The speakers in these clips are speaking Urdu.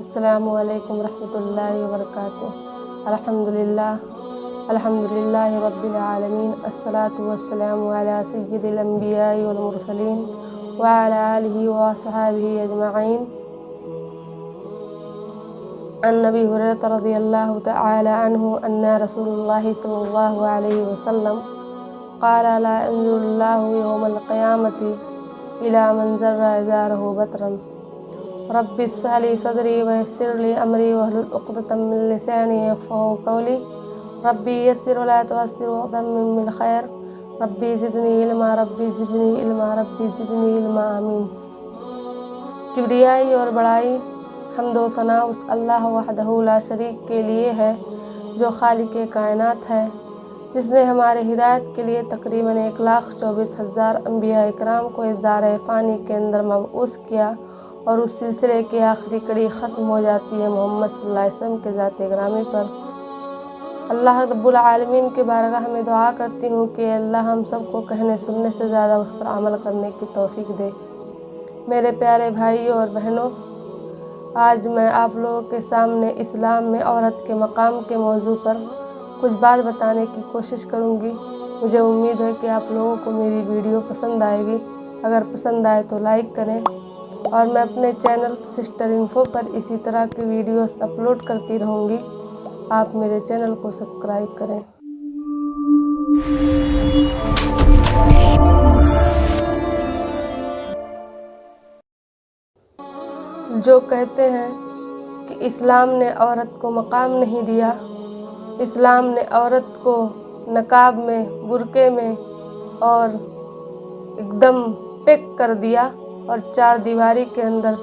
السلام علیکم ورحمۃ اللہ وبرکاتہ۔ الحمدللہ رب العالمین، الصلاۃ والسلام علی سید الانبیاء والمرسلین وعلی آلہ وصحبہ اجمعین۔ عن ابی ہریرہ رضی اللہ تعالی عنہ ان رسول اللہ صلی اللہ علیہ وسلم قال لا ينظر الله يوم القيامة إلى من زر إزاره بترا رب اشرح لي صدري ويسر لي أمري واحلل عقدة من لساني يفقهوا قولي ربي يسر ولا تعسر وتمم بالخير ربي زدني علما ربي زدني علما ربي زدني علما آمین۔ کبریائی اور بڑائی حمد و ثنا اس اللہ وحدہ لا شریک کے لیے ہے جو خالق کائنات ہے، جس نے ہمارے ہدایت کے لیے تقریباً 1,24,000 انبیاء اکرام کو اس دار فانی کے اندر مبعوث کیا، اور اس سلسلے کی آخری کڑی ختم ہو جاتی ہے محمد صلی اللہ علیہ وسلم کے ذات گرامی پر۔ اللہ رب العالمین کے بارگاہ میں دعا کرتی ہوں کہ اللہ ہم سب کو کہنے سننے سے زیادہ اس پر عمل کرنے کی توفیق دے۔ میرے پیارے بھائیوں اور بہنوں، آج میں آپ لوگوں کے سامنے اسلام میں عورت کے مقام کے موضوع پر کچھ بات بتانے کی کوشش کروں گی۔ مجھے امید ہے کہ آپ لوگوں کو میری ویڈیو پسند آئے گی۔ اگر پسند آئے تو لائک کریں، اور میں اپنے چینل سسٹر انفو پر اسی طرح کی ویڈیوز اپلوڈ کرتی رہوں گی۔ آپ میرے چینل کو سبسکرائب کریں۔ جو کہتے ہیں کہ اسلام نے عورت کو مقام نہیں دیا، اسلام نے عورت کو نقاب میں، برقعے میں اور ایک دم پیک کر دیا اور 4 دیواری کے اندر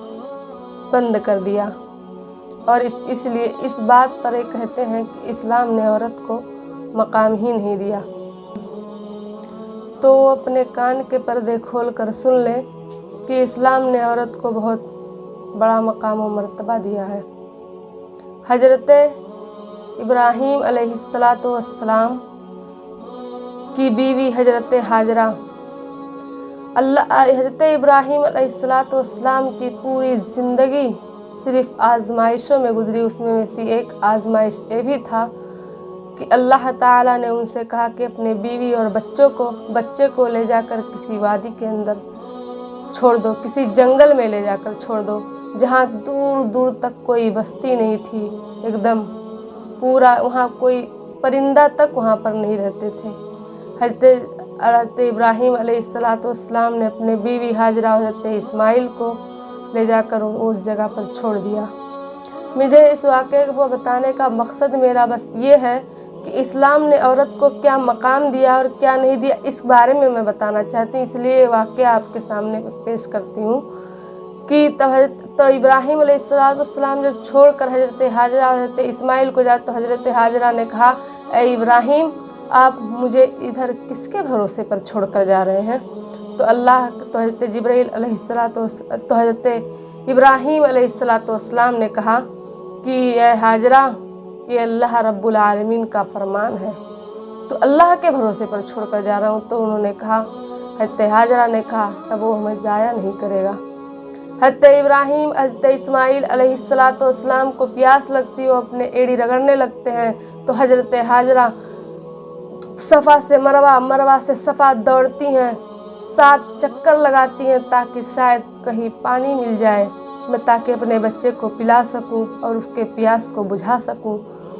بند کر دیا، اور اس لیے اس بات پر یہ کہتے ہیں کہ اسلام نے عورت کو مقام ہی نہیں دیا، تو اپنے کان کے پردے کھول کر سن لیں کہ اسلام نے عورت کو بہت بڑا مقام و مرتبہ دیا ہے۔ حضرت ابراہیم علیہ السلام کی بیوی حضرت ہاجرہ، حضرت ابراہیم علیہ السلام کی پوری زندگی صرف آزمائشوں میں گزری۔ اس میں سے ایک آزمائش یہ بھی تھا کہ اللہ تعالیٰ نے ان سے کہا کہ اپنے بیوی اور بچے کو لے جا کر کسی وادی کے اندر چھوڑ دو، کسی جنگل میں لے جا کر چھوڑ دو، جہاں دور دور تک کوئی بستی نہیں تھی، ایک دم پورا وہاں کوئی پرندہ تک وہاں پر نہیں رہتے تھے۔ حضرت ابراہیم علیہ السلام نے اپنے بیوی ہاجرہ اور حضرت اسماعیل کو لے جا کر اس جگہ پر چھوڑ دیا۔ مجھے اس واقعے کو بتانے کا مقصد میرا بس یہ ہے کہ اسلام نے عورت کو کیا مقام دیا اور کیا نہیں دیا، اس بارے میں بتانا چاہتی ہوں، اس لیے یہ واقعہ آپ کے سامنے پیش کرتی ہوں کہ تو ابراہیم علیہ السلام جب چھوڑ کر حضرت ہاجرہ اور حضرت اسماعیل کو جاتے، تو حضرت ہاجرہ نے کہا اے ابراہیم، آپ مجھے ادھر کس کے بھروسے پر چھوڑ کر جا رہے ہیں؟ تو حضرت جبرائیل تو حضرت ابراہیم علیہ السلام نے کہا کہ اے ہاجرہ، یہ اللہ رب العالمین کا فرمان ہے، تو اللہ کے بھروسے پر چھوڑ کر جا رہا ہوں۔ تو انہوں نے کہا، حضرت ہاجرہ نے کہا تب وہ ہمیں ضائع نہیں کرے گا۔ حضرت ابراہیم، حضرت اسماعیل علیہ السلام کو پیاس لگتی، وہ اپنے ایڑی رگڑنے لگتے ہیں، تو حضرت ہاجرہ صفا سے مروہ، مروہ سے صفا دوڑتی ہیں، 7 چکر لگاتی ہیں تاکہ شاید کہیں پانی مل جائے، میں تاکہ اپنے بچے کو پلا سکوں اور اس کے پیاس کو بجھا سکوں۔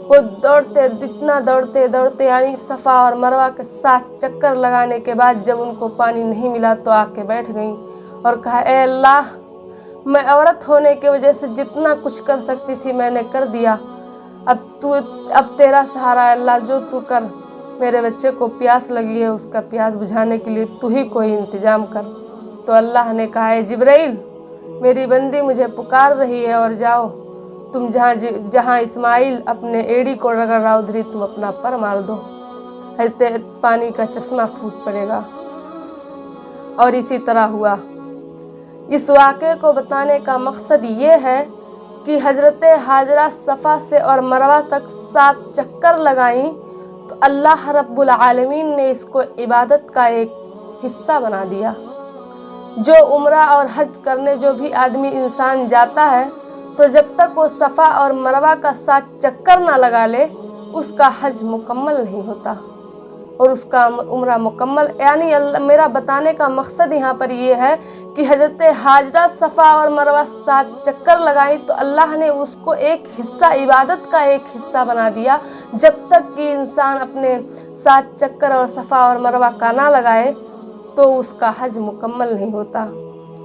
وہ اتنا دوڑتے یعنی صفا اور مروہ کے 7 چکر لگانے کے بعد جب ان کو پانی نہیں ملا تو آ کے بیٹھ گئیں اور کہا اے اللہ، میں عورت ہونے کی وجہ سے جتنا کچھ کر سکتی تھی میں نے کر دیا، اب تیرا سہارا ہے اللہ، جو تو کر، میرے بچے کو پیاس لگی ہے، اس کا پیاس بجھانے کے لیے تو ہی کوئی انتظام کر۔ تو اللہ نے کہا اے جبرائیل، میری بندی مجھے پکار رہی ہے، اور جاؤ تم جہاں اسماعیل اپنے ایڑی کو رگڑ رہا ادھر تم اپنا پر مار دو، پانی کا چشمہ پھوٹ پڑے گا۔ اور اسی طرح ہوا۔ اس واقعے کو بتانے کا مقصد یہ ہے کہ حضرت ہاجرہ صفا سے اور مروہ تک 7 چکر لگائیں، تو اللہ رب العالمین نے اس کو عبادت کا ایک حصہ بنا دیا۔ جو عمرہ اور حج کرنے جو بھی آدمی انسان جاتا ہے تو جب تک وہ صفا اور مروہ کا 7 چکر نہ لگا لے اس کا حج مکمل نہیں ہوتا اور اس کا عمرہ مکمل۔ یعنی میرا بتانے کا مقصد یہاں پر یہ ہے کہ حضرت حاجرہ صفا اور مروہ 7 چکر لگائیں تو اللہ نے اس کو ایک حصہ، عبادت کا ایک حصہ بنا دیا۔ جب تک کہ انسان اپنے 7 چکر اور صفا اور مروہ کا نہ لگائے تو اس کا حج مکمل نہیں ہوتا۔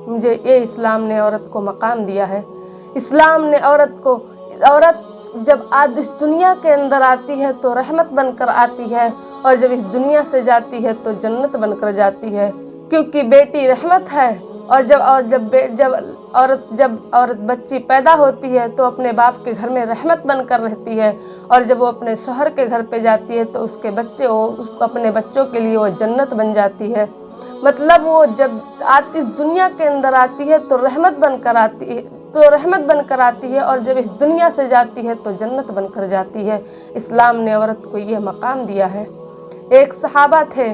مجھے یہ اسلام نے عورت کو مقام دیا ہے۔ اسلام نے عورت جب اس دنیا کے اندر آتی ہے تو رحمت بن کر آتی ہے اور جب اس دنیا سے جاتی ہے تو جنت بن کر جاتی ہے، کیونکہ بیٹی رحمت ہے۔ اور جب عورت بچی پیدا ہوتی ہے تو اپنے باپ کے گھر میں رحمت بن کر رہتی ہے، اور جب وہ اپنے شوہر کے گھر پہ جاتی ہے تو اس کو اپنے بچوں کے لیے وہ جنت بن جاتی ہے۔ مطلب وہ جب اس دنیا کے اندر آتی ہے تو رحمت بن کر آتی ہے اور جب اس دنیا سے جاتی ہے تو جنت بن کر جاتی ہے۔ اسلام نے عورت کو یہ مقام دیا ہے۔ ایک صحابہ تھے،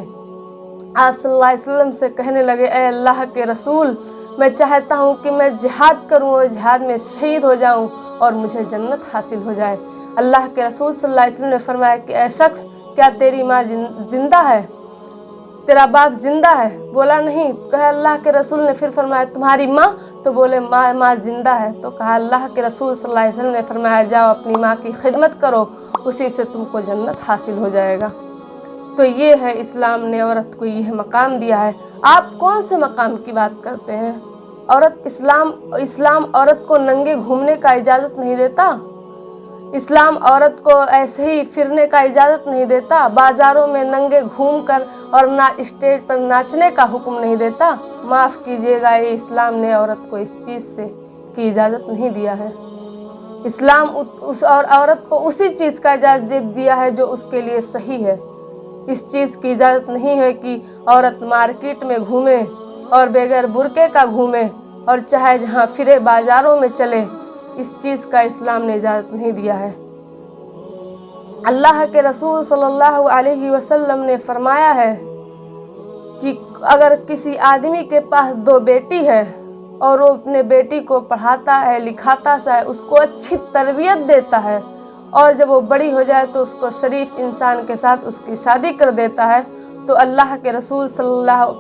آپ صلی اللہ علیہ وسلم سے کہنے لگے، اے اللہ کے رسول، میں چاہتا ہوں کہ میں جہاد کروں اور جہاد میں شہید ہو جاؤں اور مجھے جنت حاصل ہو جائے۔ اللہ کے رسول صلی اللہ علیہ وسلم نے فرمایا کہ اے شخص، کیا تیری ماں زندہ ہے؟ تیرا باپ زندہ ہے؟ بولا نہیں۔ کہا اللہ کے رسول نے پھر فرمایا تمہاری ماں؟ تو بولے ماں زندہ ہے۔ تو کہا اللہ کے رسول صلی اللہ علیہ وسلم نے فرمایا جاؤ اپنی ماں کی خدمت کرو، اسی سے تم کو جنت حاصل ہو جائے گا۔ تو یہ ہے اسلام نے عورت کو یہ مقام دیا ہے۔ آپ کون سے مقام کی بات کرتے ہیں؟ اسلام عورت کو ننگے گھومنے کا اجازت نہیں دیتا۔ اسلام عورت کو ایسے ہی پھرنے کا اجازت نہیں دیتا، بازاروں میں ننگے گھوم کر اور نہ اسٹیج پر ناچنے کا حکم نہیں دیتا۔ معاف کیجیے گا، یہ اسلام نے عورت کو اس چیز سے کی اجازت نہیں دیا ہے۔ اسلام عورت کو اسی چیز کا اجازت دیا ہے جو اس کے لیے صحیح ہے۔ اس چیز کی اجازت نہیں ہے کہ عورت مارکیٹ میں گھومے اور بغیر برقعے کا گھومے اور چاہے جہاں پھرے بازاروں میں چلے۔ اس چیز کا اسلام نے اجازت نہیں دیا ہے۔ اللہ کے رسول صلی اللہ علیہ وسلم نے فرمایا ہے کہ اگر کسی آدمی کے پاس 2 بیٹی ہے اور وہ اپنے بیٹی کو پڑھاتا ہے، لکھاتا ہے، اس کو اچھی تربیت دیتا ہے اور جب وہ بڑی ہو جائے تو اس کو شریف انسان کے ساتھ اس کی شادی کر دیتا ہے، تو اللہ کے رسول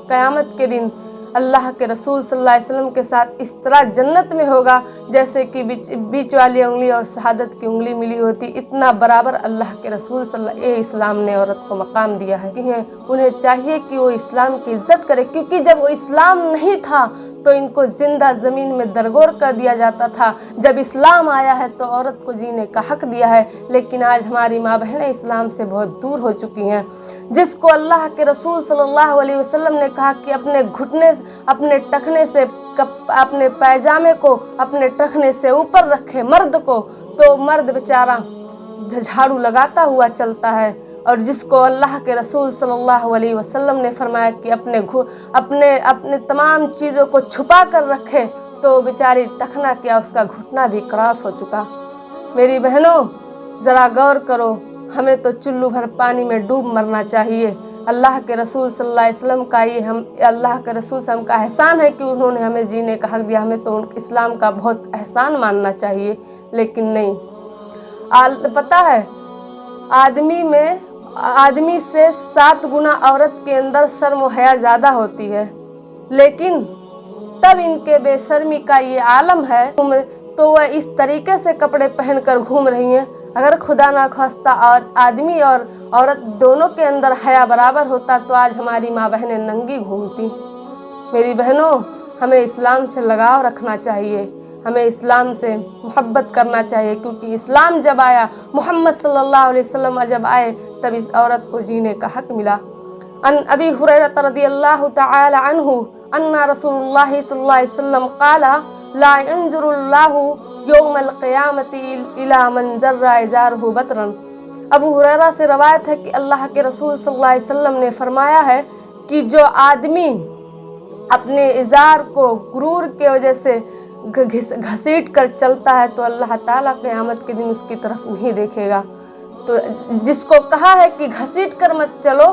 قیامت کے دن اللہ کے رسول صلی اللہ علیہ وسلم کے ساتھ اس طرح جنت میں ہوگا جیسے کہ بیچ والی انگلی اور شہادت کی انگلی ملی ہوتی، اتنا برابر اللہ کے رسول اسلام نے عورت کو مقام دیا ہے۔ انہیں چاہیے کہ وہ اسلام کی عزت کرے، کیونکہ جب وہ اسلام نہیں تھا تو ان کو زندہ زمین میں درگور کر دیا جاتا تھا۔ جب اسلام آیا ہے تو عورت کو جینے کا حق دیا ہے، لیکن آج ہماری ماں بہنیں اسلام سے بہت دور ہو چکی ہیں۔ جس کو اللہ کے رسول صلی اللہ علیہ وسلم نے کہا کہ اپنے ٹخنے سے اپنے پائجامے کو اپنے ٹخنے سے اوپر رکھے مرد کو، تو مرد بیچارہ جھاڑو لگاتا ہوا چلتا ہے، اور جس کو اللہ کے رسول صلی اللہ علیہ وسلم نے فرمایا کہ اپنے تمام چیزوں کو چھپا کر رکھے، تو بیچاری ٹخنا کیا اس کا گھٹنا بھی کراس ہو چکا۔ میری بہنوں ذرا غور کرو، ہمیں تو چلو بھر پانی میں ڈوب مرنا چاہیے۔ اللہ کے رسول صلی اللہ علیہ وسلم کا اللہ کے رسول سے ہم کا احسان ہے کہ انہوں نے ہمیں جینے کا حق دیا، ہمیں تو اسلام کا بہت احسان ماننا چاہیے، لیکن نہیں۔ پتہ ہے آدمی سے 7 گنا عورت کے اندر شرم و حیا زیادہ ہوتی ہے، لیکن تب ان کے بے شرمی کا یہ عالم ہے تو وہ اس طریقے سے کپڑے پہن کر گھوم رہی ہیں۔ اگر خدا نہ خواستہ آدمی اور عورت دونوں کے اندر حیا برابر ہوتا تو آج ہماری ماں بہنیں ننگی گھومتی۔ میری بہنوں ہمیں اسلام سے لگاؤ رکھنا چاہیے، ہمیں اسلام سے محبت کرنا چاہیے، کیونکہ اسلام جب آیا، محمد صلی اللہ علیہ وسلم جب آئے، تب اس عورت کو جینے کا حق ملا۔ ان ابی ہریرہ رضی اللہ تعالی عنہ ان رسول اللہ صلی اللہ علیہ وسلم قال لا ينظر اللہ یوم القیامت الی من ذر ازارہ بطرا۔ ابو ہریرہ سے روایت ہے کہ اللہ کے رسول صلی اللہ علیہ وسلم نے فرمایا ہے کہ جو آدمی اپنے ازار کو غرور کی وجہ سے گھسیٹ کر چلتا ہے تو اللہ تعالیٰ قیامت کے دن اس کی طرف نہیں دیکھے گا۔ تو جس کو کہا ہے کہ گھسیٹ کر مت چلو،